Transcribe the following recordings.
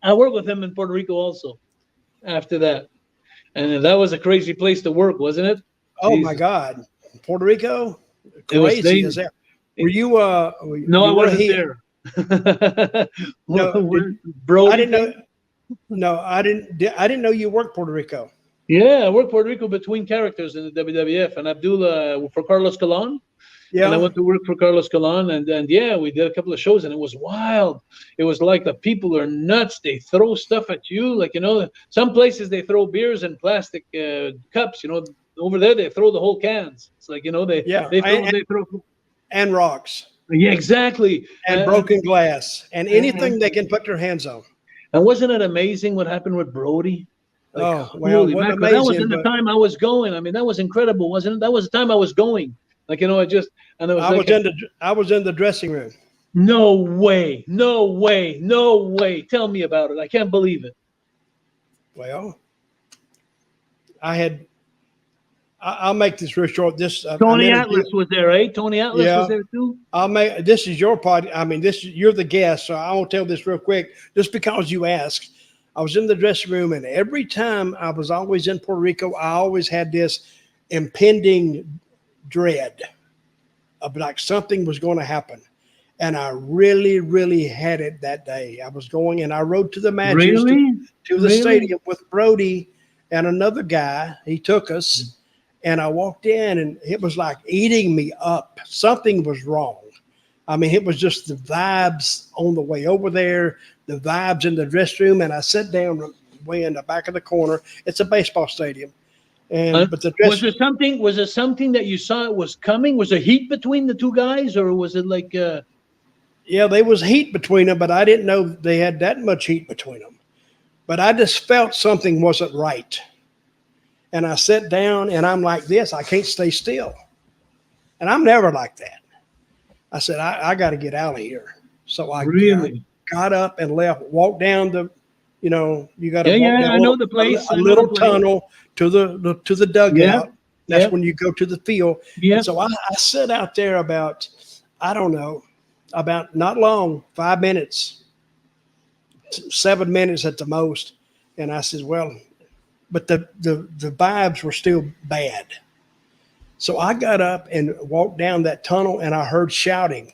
I worked with him in Puerto Rico also after that. And that was a crazy place to work, wasn't it? Oh my Jesus. God, Puerto Rico, It was crazy they, as that. Were it, you? no, I You were wasn't here? there. No, I Brody didn't know. thing? No, I didn't. I didn't know you worked Puerto Rico. Yeah, I worked Puerto Rico between characters in the WWF, and Abdullah for Carlos Colon. And I Yeah. went to work for Carlos Colon, and yeah, we did a couple of shows, and it was wild. It was like the people are nuts. They throw stuff at you, like some places they throw beers in plastic cups. Over there they throw the whole cans. It's like they Yeah, they throw they throw. and rocks Yeah, exactly. and broken glass and And, anything they can put their hands on. and wasn't it amazing what happened with Brody? Like, Oh well, holy what mackerel! That was amazing! in the But time I was going. I mean, that was incredible, wasn't it? That was the time I was going. Like I just and it was like. I was in the dressing room. No way. No way. No way. Tell me about it. I can't believe it. Well, I had. I'll make this real short. Tony Atlas was there, eh? Tony Atlas was there too? I'll make this is your part. I mean, you're the guest, so I will tell this real quick, just because you asked. I was in the dressing room, and every time I was always in Puerto Rico, I always had this impending dread of like something was going to happen. And I really, really had it that day. I was going and I rode to the matches to the stadium with Brody and another guy. He took us and I walked in and it was like eating me up. Something was wrong. I mean, it was just the vibes on the way over there, the vibes in the dressing room. And I sat down way in the back of the corner. It's a baseball stadium. And but was there something that you saw it was coming? Was there heat between the two guys, or was it like yeah, there was heat between them, but I didn't know they had that much heat between them. But I just felt something wasn't right. And I sat down and I'm like this, I can't stay still. And I'm never like that. I said, I got to get out of here. So I got up and left, walked down the, you got to walk down I know the place. A little tunnel to the dugout. That's when you go to the field. Yeah. So I sat out there about, I don't know, about not long, 5 minutes, 7 minutes at the most. And I said, well, but the vibes were still bad. So I got up and walked down that tunnel and I heard shouting.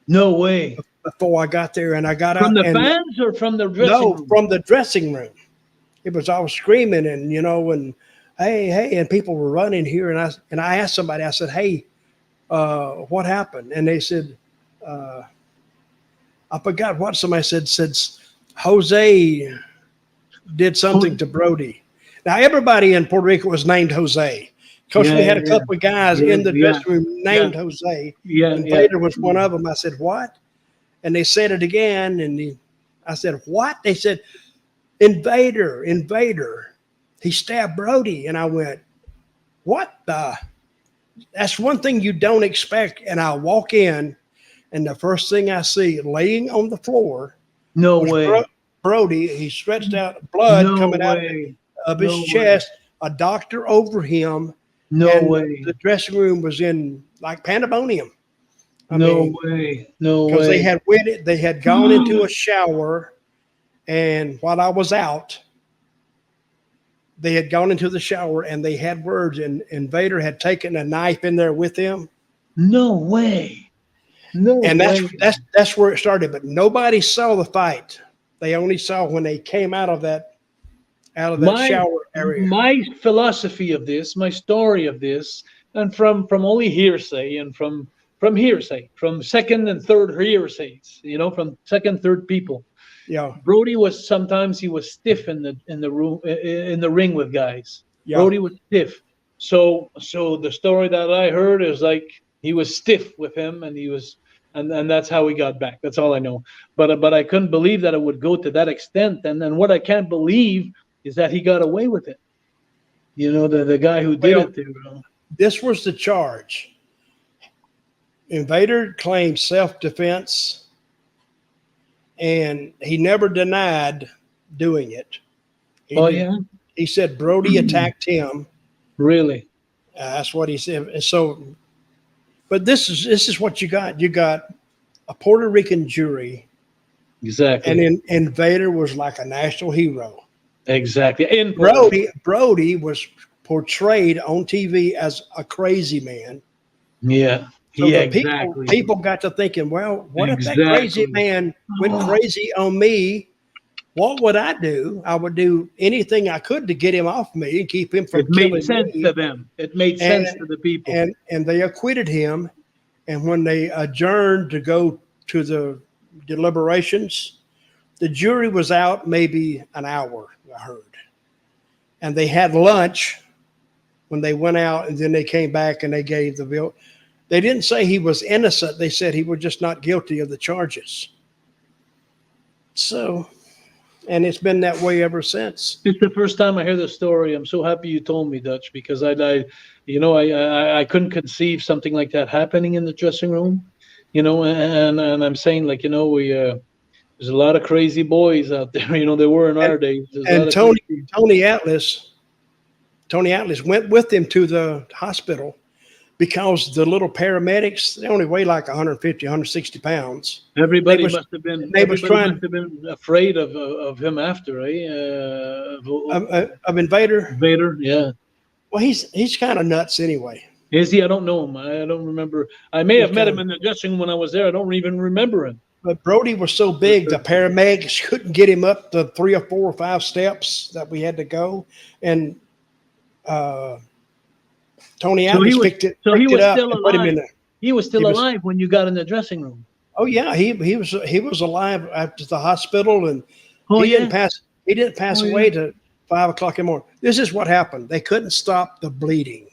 No way. Before I got there, and I got from out. From the fans or from the dressing room? From the dressing room. It was all screaming and, and hey, and people were running here. And I asked somebody, I said, hey, what happened? And they said, I forgot what somebody said Jose did something to Brody. Now, everybody in Puerto Rico was named Jose. Because we had a couple of guys in the dressing room named Jose. Yeah, and Vader was one of them. I said, what? And they said it again. And I said, what? They said, Invader. He stabbed Brody. And I went, what the? That's one thing you don't expect. And I walk in, and the first thing I see laying on the floor. No way. Brody, he stretched out, blood coming out of his chest, a doctor over him. No way. The dressing room was in like pandemonium. No way. Because they had gone into a shower, and while I was out, they had gone into the shower and they had words, and Vader had taken a knife in there with him. No way. And that's where it started. But nobody saw the fight. They only saw when they came out of that shower area. My philosophy of this, my story of this, and from only hearsay and from hearsay, from second and third hearsays, from second, third people. Yeah. Brody was sometimes he was stiff in the ring with guys. Yeah. Brody was stiff. So the story that I heard is like he was stiff with him, and he was. And that's how we got back. That's all I know. But I couldn't believe that it would go to that extent. And what I can't believe is that he got away with it. The guy who did it. This was the charge. Invader claimed self-defense, and he never denied doing it. He said Brody attacked him. Really? That's what he said. And so. But this is what you got. You got a Puerto Rican jury Exactly. And Invader was like a national hero. Exactly. In Brody was portrayed on TV as a crazy man. Yeah. So Yeah. the Exactly. people got to thinking, well, what if that crazy Exactly. man went Oh, crazy on me? What would I do? I would do anything I could to get him off me and keep him from it made killing sense me. to them. It made And sense to the people. and they acquitted him. And when they adjourned to go to the deliberations, the jury was out maybe an hour, I heard. And they had lunch when they went out, and then they came back and they gave the bill. They didn't say he was innocent. They said he was just not guilty of the charges. So, and it's been that way ever since. It's the first time I hear the story. I'm so happy you told me, Dutch, because I couldn't conceive something like that happening in the dressing room, and I'm saying, like, there's a lot of crazy boys out there. There were in our days. There's a lot And of crazy. Tony Atlas went with him to the hospital because the little paramedics, they only weigh like 150, 160 pounds. Everybody was- must have been. they was Everybody trying- must have been afraid of him after, Of Invader. Vader. Yeah. Well, he's kind of nuts anyway. Is he? I don't know him. I don't remember. I may have met him in the dressing room when I was there. I don't even remember him. But Brody was so big, the paramedics couldn't get him up the 3 or 4 or 5 steps that we had to go. And Tony Atlas picked it up and put him in there. He was still alive when you got in the dressing room. Oh yeah, he was alive after the hospital, and he didn't pass away to 5 o'clock in the morning. This is what happened. They couldn't stop the bleeding.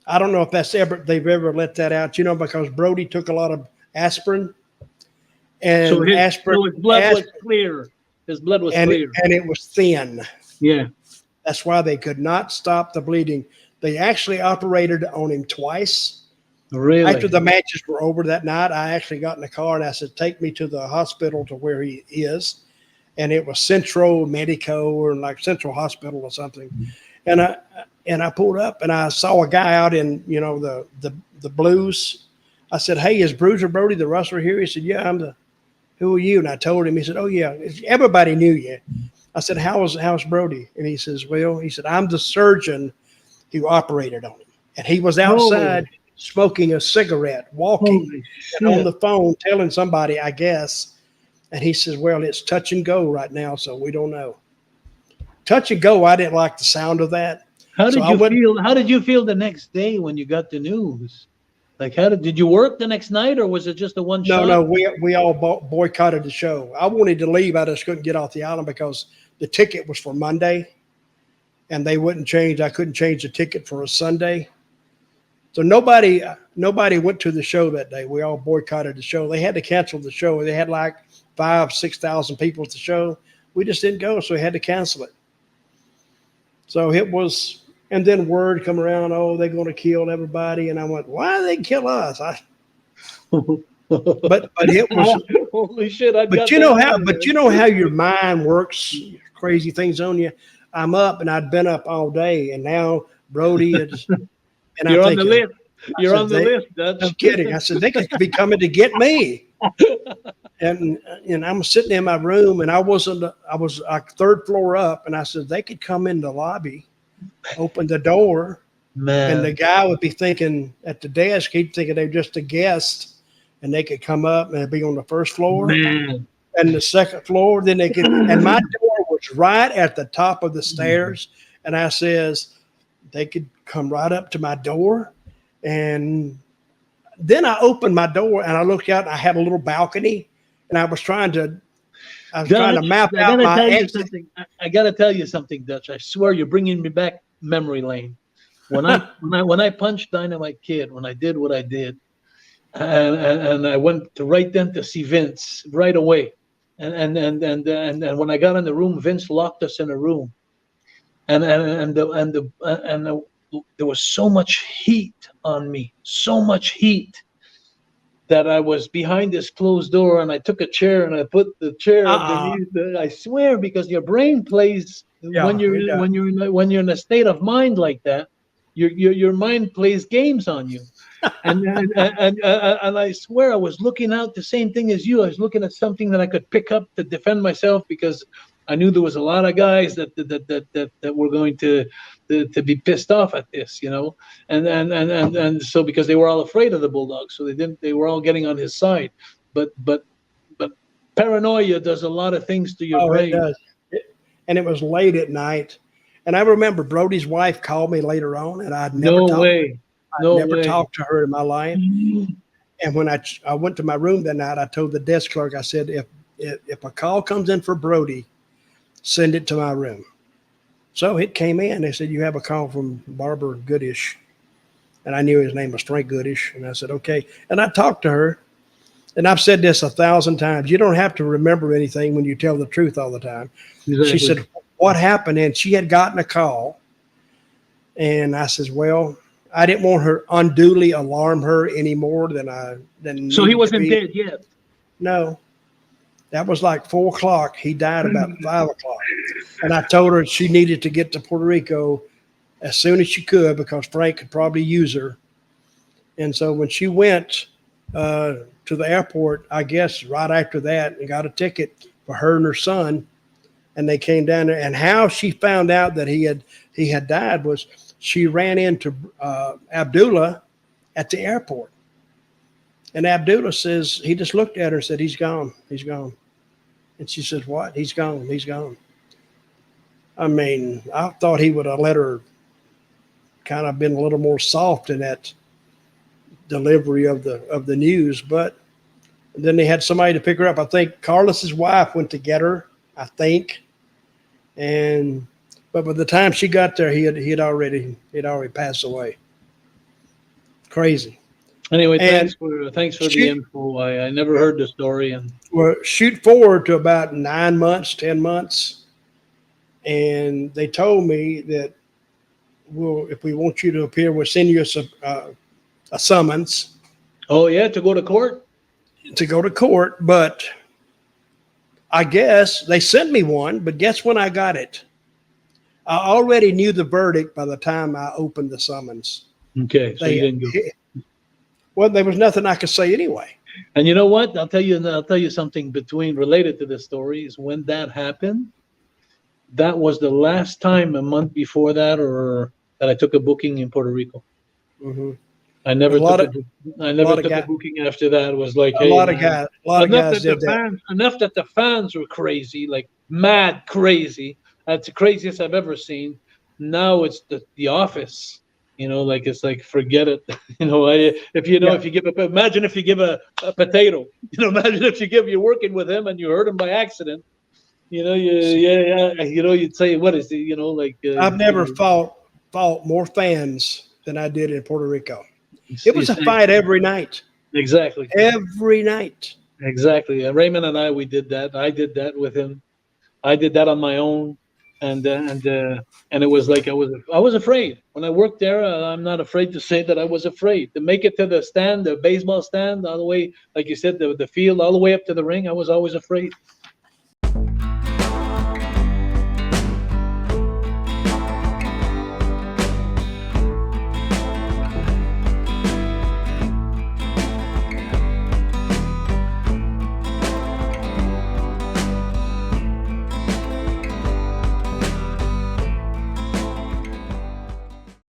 I don't know if they've ever let that out, because Brody took a lot of aspirin. And so his blood was clear. His blood was clear. And it was thin. Yeah. That's why they could not stop the bleeding. They actually operated on him twice. Really? After the matches were over that night, I actually got in the car and I said, take me to the hospital to where he is. And it was Centro Medico or like Central Hospital or something. And I pulled up and I saw a guy out in, the blues. I said, hey, is Bruiser Brody the wrestler here? He said, yeah, who are you? And I told him, he said, oh yeah, everybody knew you. I said, how's Brody? And he says, I'm the surgeon who operated on him. And he was outside smoking a cigarette, walking and on the phone, telling somebody, I guess. And he says, well, it's touch and go right now, so we don't know. Touch and go, I didn't like the sound of that. How did you feel the next day when you got the news? Like, did you work the next night, or was it just a one shot? No, we all boycotted the show. I wanted to leave. I just couldn't get off the island because the ticket was for Monday, and they wouldn't change. I couldn't change the ticket for a Sunday. So nobody went to the show that day. We all boycotted the show. They had to cancel the show. They had like 5,000-6,000 people at the show. We just didn't go, so we had to cancel it. So it was, and then word come around, they're going to kill everybody. And I went, why do they kill us? But it was holy shit. But you know how your mind works, crazy things on you. I'm up and I'd been up all day, and now Brody is. And You're on the list. You're on the list, Dutch. I'm kidding. I said, they could be coming to get me. And I'm sitting in my room, and I was like 3rd floor up, and I said, they could come in the lobby, open the door, and the guy would be thinking at the desk, he'd think they're just a guest, and they could come up and it'd be on the 1st floor and the 2nd floor. Then they could, and my door was right at the top of the stairs. And I says, they could come right up to my door. And then I opened my door and I looked out and I had a little balcony, and I was trying to map out my exit. I got to tell you something, Dutch. I swear you're bringing me back memory lane. When I punched Dynamite Kid, when I did what I did, and I went right then to see Vince right away, and when I got in the room, Vince locked us in a room, and there was so much heat on me, so much heat, that I was behind this closed door, and I took a chair and I put the chair underneath. I swear, because your brain plays when you're in a state of mind like that. Your mind plays games on you. And I swear I was looking out the same thing as you. I was looking at something that I could pick up to defend myself because I knew there was a lot of guys that were going to be pissed off at this, and so because they were all afraid of the Bulldogs, so they were all getting on his side, but paranoia does a lot of things to your Oh, it brain. does. And it was late at night. And I remember Brody's wife called me later on, and I'd never No talked. way. I'd No never way. talked to her in my life. And when I went to my room that night, I told the desk clerk, I said, if a call comes in for Brody, send it to my room. So it came in. They said, you have a call from Barbara Goodish. And I knew his name was Frank Goodish. And I said, okay. And I talked to her. And I've said this 1,000 times. You don't have to remember anything when you tell the truth all the time. Exactly. She said, what happened? And she had gotten a call. And I says, well, I didn't want her unduly alarm her any more than So he needed to wasn't be. dead yet. No, that was like 4 o'clock. He died about 5 o'clock. And I told her she needed to get to Puerto Rico as soon as she could because Frank could probably use her. And so when she went to the airport, I guess right after that, and got a ticket for her and her son, and they came down there. And how she found out that he had died was she ran into Abdullah at the airport. And Abdullah says, he just looked at her and said, he's gone. He's gone. And she says, what? He's gone. He's gone. I mean, I thought he would have let her kind of been a little more soft in that delivery of the news. But then they had somebody to pick her up. I think Carlos's wife went to get her, I think. But by the time she got there, he had already passed away. Crazy. Anyway, And thanks for the info. I never heard the story, and well, shoot forward to about 9 months, 10 months, and they told me that if we want you to appear, we'll send you a summons. Oh yeah, to go to court. To go to court, but I guess they sent me one. But guess when I got it? I already knew the verdict by the time I opened the summons. Okay, so you didn't go. Well, there was nothing I could say anyway. And you know what? I'll tell you something related to this story is when that happened. That was the last time a month before that, or that I took a booking in Puerto Rico. Mm-hmm. I never took a booking after that. It was like a lot of guys did that. Enough that the fans were crazy, like mad crazy. That's the craziest I've ever seen. Now it's the office. Like it's like forget it. If you give imagine if you give a potato. Imagine if you're working with him and you hurt him by accident. You'd say what is it? I've never fought more fans than I did in Puerto Rico. It was a fight every night. Exactly. Every night. Exactly. Raymond and we did that. I did that with him. I did that on my own. And it was like I was afraid when I worked there. I'm not afraid to say that I was afraid to make it to the stand, the baseball stand, all the way, like you said, the field, all the way up to the ring. I was always afraid.